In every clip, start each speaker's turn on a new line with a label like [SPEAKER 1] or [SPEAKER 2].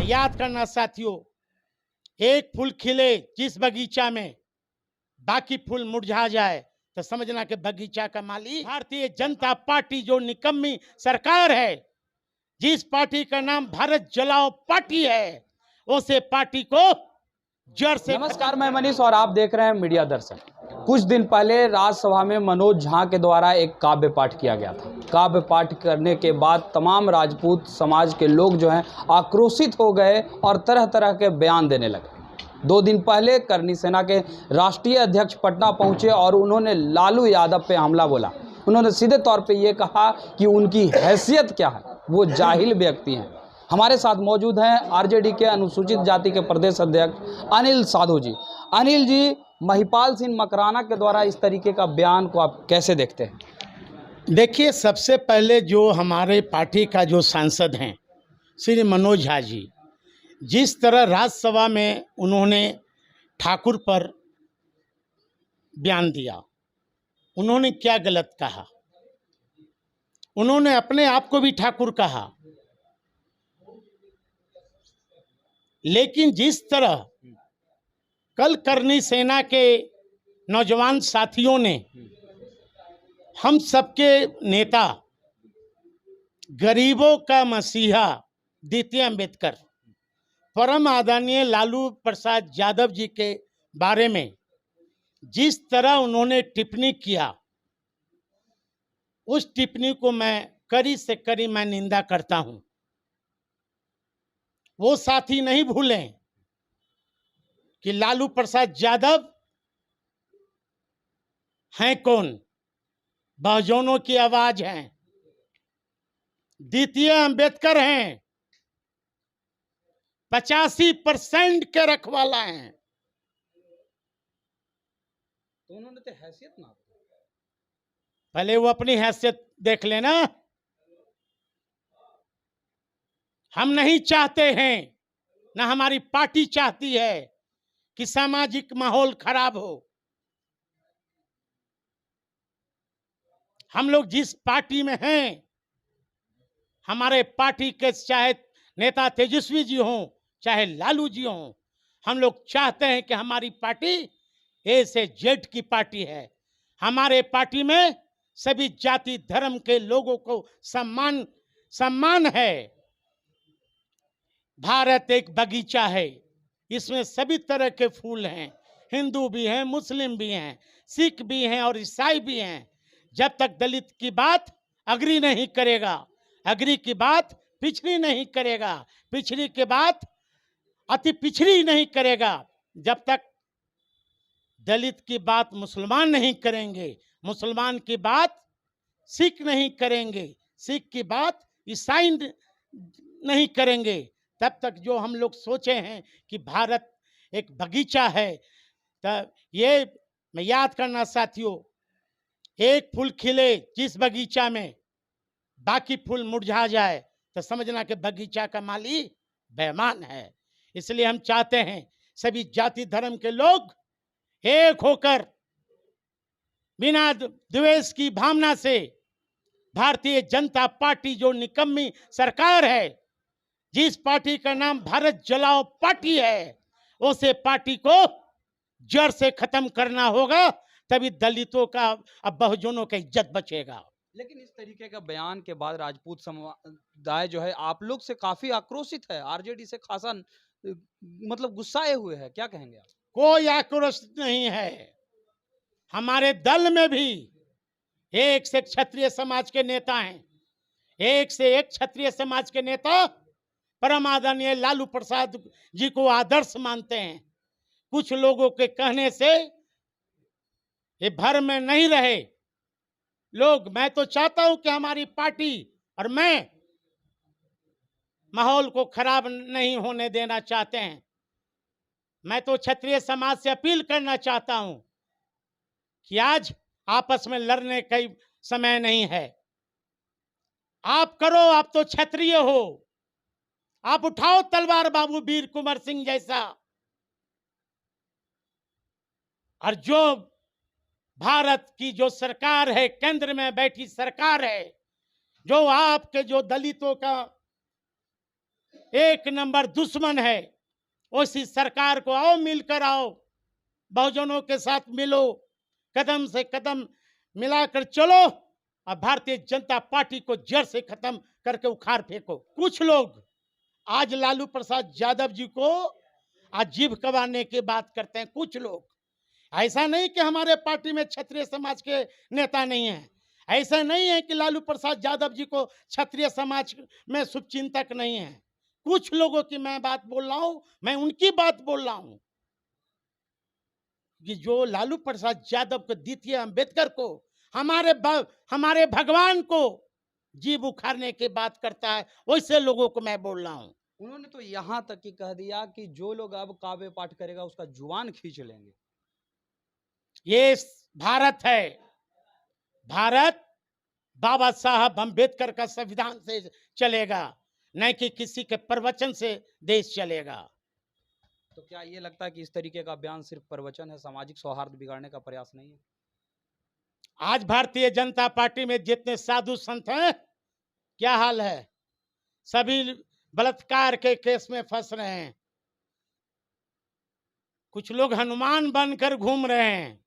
[SPEAKER 1] याद करना साथियों, एक फूल खिले जिस बगीचा में बाकी फूल मुरझा जाए तो समझना कि बगीचा का माली भारतीय जनता पार्टी जो निकम्मी सरकार है, जिस पार्टी का नाम भारत जलाओ पार्टी है, उसे पार्टी को जड़ से।
[SPEAKER 2] नमस्कार, मैं मनीष और आप देख रहे हैं मीडिया दर्शन। कुछ दिन पहले राज्यसभा में मनोज झा के द्वारा एक काव्य पाठ किया गया था। काव्य पाठ करने के बाद तमाम राजपूत समाज के लोग जो हैं आक्रोशित हो गए और तरह तरह के बयान देने लगे। 2 दिन पहले करनी सेना के राष्ट्रीय अध्यक्ष पटना पहुंचे और उन्होंने लालू यादव पे हमला बोला। उन्होंने सीधे तौर पे ये कहा कि उनकी हैसियत क्या है, वो जाहिल व्यक्ति हैं। हमारे साथ मौजूद हैं आरजेडी के अनुसूचित जाति के प्रदेश अध्यक्ष अनिल साधु जी। अनिल जी, महिपाल सिंह मकराना के द्वारा इस तरीके का बयान को आप कैसे देखते हैं?
[SPEAKER 1] देखिए, सबसे पहले जो हमारे पार्टी का जो सांसद हैं श्री मनोज झा जी, जिस तरह राज्यसभा में उन्होंने ठाकुर पर बयान दिया, उन्होंने क्या गलत कहा? उन्होंने अपने आप को भी ठाकुर कहा, लेकिन जिस तरह कल करनी सेना के नौजवान साथियों ने हम सबके नेता, गरीबों का मसीहा द्वितीय अम्बेडकर, परम आदरणीय लालू प्रसाद यादव जी के बारे में जिस तरह उन्होंने टिप्पणी किया, उस टिप्पणी को मैं कड़ी से कड़ी मैं निंदा करता हूं। वो साथी नहीं भूलें कि लालू प्रसाद यादव हैं कौन? बहुजनों की आवाज हैं, द्वितीय अम्बेडकर हैं, 85% के रखवाला हैं।
[SPEAKER 2] तो उन्होंने तो हैसियत ना,
[SPEAKER 1] पहले वो अपनी हैसियत देख लेना। हम नहीं चाहते हैं, ना हमारी पार्टी चाहती है कि सामाजिक माहौल खराब हो। हम लोग जिस पार्टी में हैं, हमारे पार्टी के चाहे नेता तेजस्वी जी हों, चाहे लालू जी हों, हम लोग चाहते हैं कि हमारी पार्टी ए से जेड की पार्टी है। हमारे पार्टी में सभी जाति धर्म के लोगों को सम्मान है। भारत एक बगीचा है, इसमें सभी तरह के फूल हैं। हिंदू भी हैं, मुस्लिम भी हैं, सिख भी हैं और ईसाई भी हैं। जब तक दलित की बात अग्री नहीं करेगा, अग्री की बात पिछड़ी नहीं करेगा, पिछड़ी की बात अति पिछड़ी नहीं करेगा, जब तक दलित की बात मुसलमान नहीं करेंगे, मुसलमान की बात सिख नहीं करेंगे, सिख की बात ईसाई नहीं करेंगे, तब तक जो हम लोग सोचे हैं कि भारत एक बगीचा है, तब ये मैं याद करना साथियों, एक फूल खिले जिस बगीचा में बाकी फूल मुरझा जाए तो समझना कि बगीचा का माली बेईमान है। इसलिए हम चाहते हैं सभी जाति धर्म के लोग एक होकर बिना द्वेष की भावना से भारतीय जनता पार्टी जो निकम्मी सरकार है, जिस पार्टी का नाम भारत जलाओ पार्टी है, उसे पार्टी को जड़ से खत्म करना होगा, तभी दलितों का अब बहुजनों का इज्जत बचेगा।
[SPEAKER 2] लेकिन इस तरीके का बयान के बाद राजपूत समुदाय जो है आप लोग से काफी आक्रोशित है, आरजेडी से खासा मतलब गुस्साए हुए है, क्या कहेंगे आप?
[SPEAKER 1] कोई आक्रोश नहीं है। हमारे दल में भी एक से क्षत्रिय समाज के नेता हैं, एक से एक क्षत्रिय समाज के नेता परम आदरणीय लालू प्रसाद जी को आदर्श मानते हैं। कुछ लोगों के कहने से ये भर में नहीं रहे लोग। मैं तो चाहता हूं कि हमारी पार्टी और मैं माहौल को खराब नहीं होने देना चाहते हैं। मैं तो क्षत्रिय समाज से अपील करना चाहता हूं कि आज आपस में लड़ने का समय नहीं है। आप करो, आप तो क्षत्रिय हो, आप उठाओ तलवार बाबू वीर कुंवर सिंह जैसा। और जो भारत की जो सरकार है, केंद्र में बैठी सरकार है, जो आपके जो दलितों का एक नंबर दुश्मन है। उसी सरकार को आओ, मिलकर आओ, बहुजनों के साथ मिलो, कदम से कदम मिलाकर चलो और भारतीय जनता पार्टी को जड़ से खत्म करके उखाड़ फेंको। कुछ लोग आज लालू प्रसाद यादव जी को आज जीभ कबाने की बात करते हैं। कुछ लोग, ऐसा नहीं कि हमारे पार्टी में क्षत्रिय समाज के नेता नहीं है, ऐसा नहीं है कि लालू प्रसाद यादव जी को क्षत्रिय समाज में शुभचिंतक नहीं है। कुछ लोगों की मैं बात बोल रहा हूं, मैं उनकी बात बोल रहा हूं कि जो लालू प्रसाद यादव को, द्वितीय अंबेडकर को, हमारे भगवान को जीभ उखाड़ने की बात करता है, वैसे लोगों को मैं बोल रहा हूं।
[SPEAKER 2] उन्होंने तो यहाँ तक ही कह दिया कि जो लोग अब काव्य पाठ करेगा उसका जुबान खींच लेंगे।
[SPEAKER 1] ये भारत है, भारत बाबा साहब अंबेडकर का संविधान से चलेगा, न कि किसी के प्रवचन से देश चलेगा।
[SPEAKER 2] तो क्या ये लगता है कि इस तरीके का बयान सिर्फ प्रवचन है, सामाजिक सौहार्द बिगाड़ने का प्रयास नहीं है?
[SPEAKER 1] आज भारतीय जनता पार्टी में जितने साधु संत हैं, क्या हाल है? सभी बलात्कार के केस में फंस रहे हैं। कुछ लोग हनुमान बनकर घूम रहे हैं,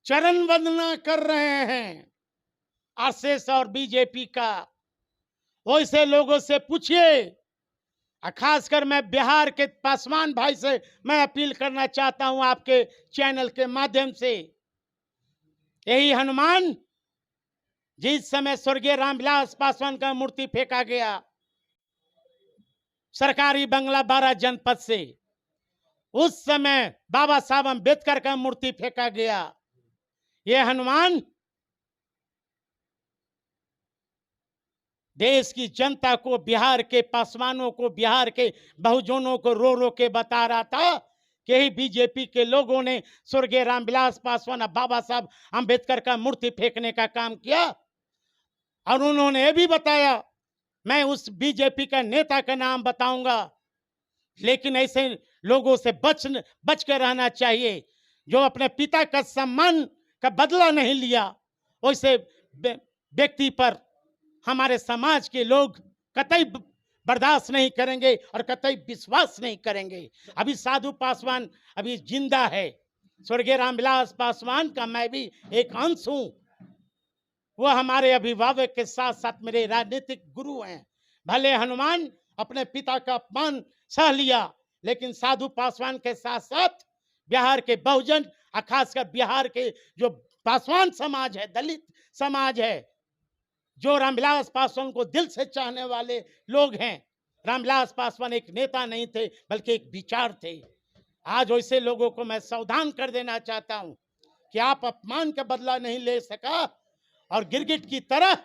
[SPEAKER 1] चरण वंदना कर रहे हैं आरएसएस और बीजेपी का। वैसे लोगों से पूछिए, खासकर मैं बिहार के पासवान भाई से मैं अपील करना चाहता हूं आपके चैनल के माध्यम से। यही हनुमान जिस समय स्वर्गीय रामविलास पासवान का मूर्ति फेंका गया सरकारी बंगला 12 जनपद से, उस समय बाबा साहब अंबेडकर का मूर्ति फेंका गया। यह हनुमान देश की जनता को, बिहार के पासवानों को, बिहार के बहुजनों को रो रो के बता रहा था कि यही बीजेपी के लोगों ने स्वर्गीय रामविलास पासवान और बाबा साहब अंबेडकर का मूर्ति फेंकने का काम किया। और उन्होंने यह भी बताया, मैं उस बीजेपी का नेता का नाम बताऊंगा, लेकिन ऐसे लोगों से बच कर रहना चाहिए जो अपने पिता का सम्मान का बदला नहीं लिया। वैसे व्यक्ति पर हमारे समाज के लोग कतई बर्दाश्त नहीं करेंगे और कतई विश्वास नहीं करेंगे। अभी साधु पासवान अभी जिंदा है, स्वर्गीय रामविलास पासवान का मैं भी एक अंश हूं। वो हमारे अभिभावक के साथ साथ मेरे राजनीतिक गुरु हैं। भले हनुमान अपने पिता का अपमान सह लिया, लेकिन साधु पासवान के साथ साथ बिहार के बहुजन, खासकर बिहार के जो पासवान समाज है, दलित समाज है, जो रामविलास पासवान को दिल से चाहने वाले लोग हैं। रामविलास पासवान एक नेता नहीं थे, बल्कि एक विचार थे। आज वैसे लोगों को मैं सावधान कर देना चाहता हूं कि आप अपमान का बदला नहीं ले सका और गिरगिट की तरह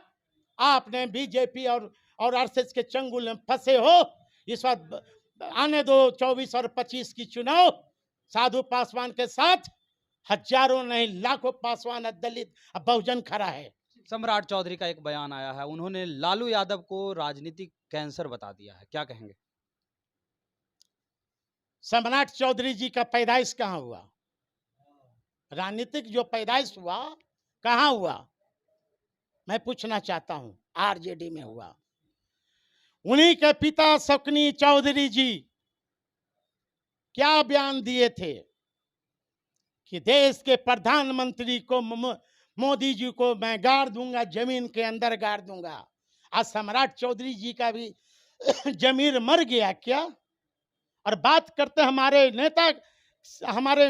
[SPEAKER 1] आपने बीजेपी और आरएसएस के चंगुल में फंसे हो। इस वक्त आने दो 24 और 25 की चुनाव, साधु पासवान के साथ हजारों नहीं लाखों पासवान, दलित, बहुजन खड़ा है।
[SPEAKER 2] सम्राट चौधरी का एक बयान आया है, उन्होंने लालू यादव को राजनीतिक कैंसर बता दिया है, क्या कहेंगे?
[SPEAKER 1] सम्राट चौधरी जी का पैदाइश कहां हुआ? राजनीतिक जो पैदाइश हुआ कहां हुआ, मैं पूछना चाहता हूं। आरजेडी में हुआ। उन्हीं के पिता शकुनी चौधरी जी क्या बयान दिए थे कि देश के प्रधानमंत्री को, मोदी जी को मैं गाड़ दूंगा, जमीन के अंदर गाड़ दूंगा। आज सम्राट चौधरी जी का भी जमीर मर गया क्या? और बात करते हमारे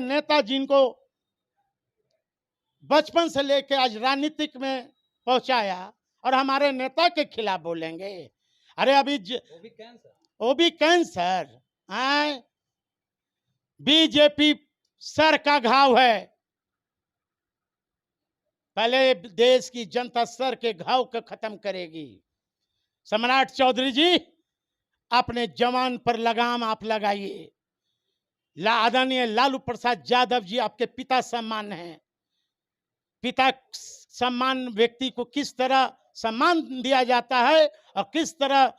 [SPEAKER 1] नेता जिनको बचपन से लेकर आज राजनीतिक में पहुंचाया, और हमारे नेता के खिलाफ बोलेंगे? अरे अभी वो भी कैंसर है। बीजेपी सर का घाव है, पहले देश की जनता सर के घाव को खत्म करेगी। सम्राट चौधरी जी, अपने जवान पर लगाम आप लगाइए। आदरणीय लालू प्रसाद यादव जी आपके पिता सम्मान हैं। पिता सम्मान व्यक्ति को किस तरह सम्मान दिया जाता है और किस तरह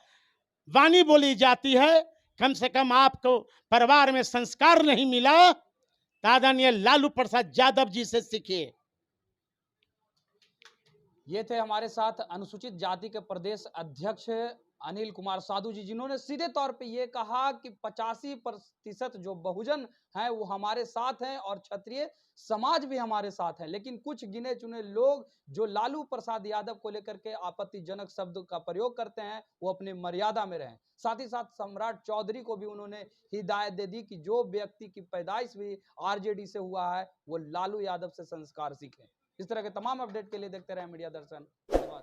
[SPEAKER 1] वाणी बोली जाती है, कम से कम आपको परिवार में संस्कार नहीं मिला, आदरणीय लालू प्रसाद यादव जी से सीखिए।
[SPEAKER 2] ये थे हमारे साथ अनुसूचित जाति के प्रदेश अध्यक्ष अनिल कुमार साधु जी, जिन्होंने सीधे तौर पे ये कहा कि 85% जो बहुजन हैं वो हमारे साथ हैं और क्षत्रिय समाज भी हमारे साथ है, लेकिन कुछ गिने चुने लोग जो लालू प्रसाद यादव को लेकर के आपत्तिजनक शब्द का प्रयोग करते हैं वो अपनी मर्यादा में रहें। साथ ही साथ सम्राट चौधरी को भी उन्होंने हिदायत दे दी कि जो व्यक्ति की पैदाइश भी आरजेडी से हुआ है वो लालू यादव से संस्कार सीखें। इस तरह के तमाम अपडेट के लिए देखते रहें मीडिया दर्शन। धन्यवाद।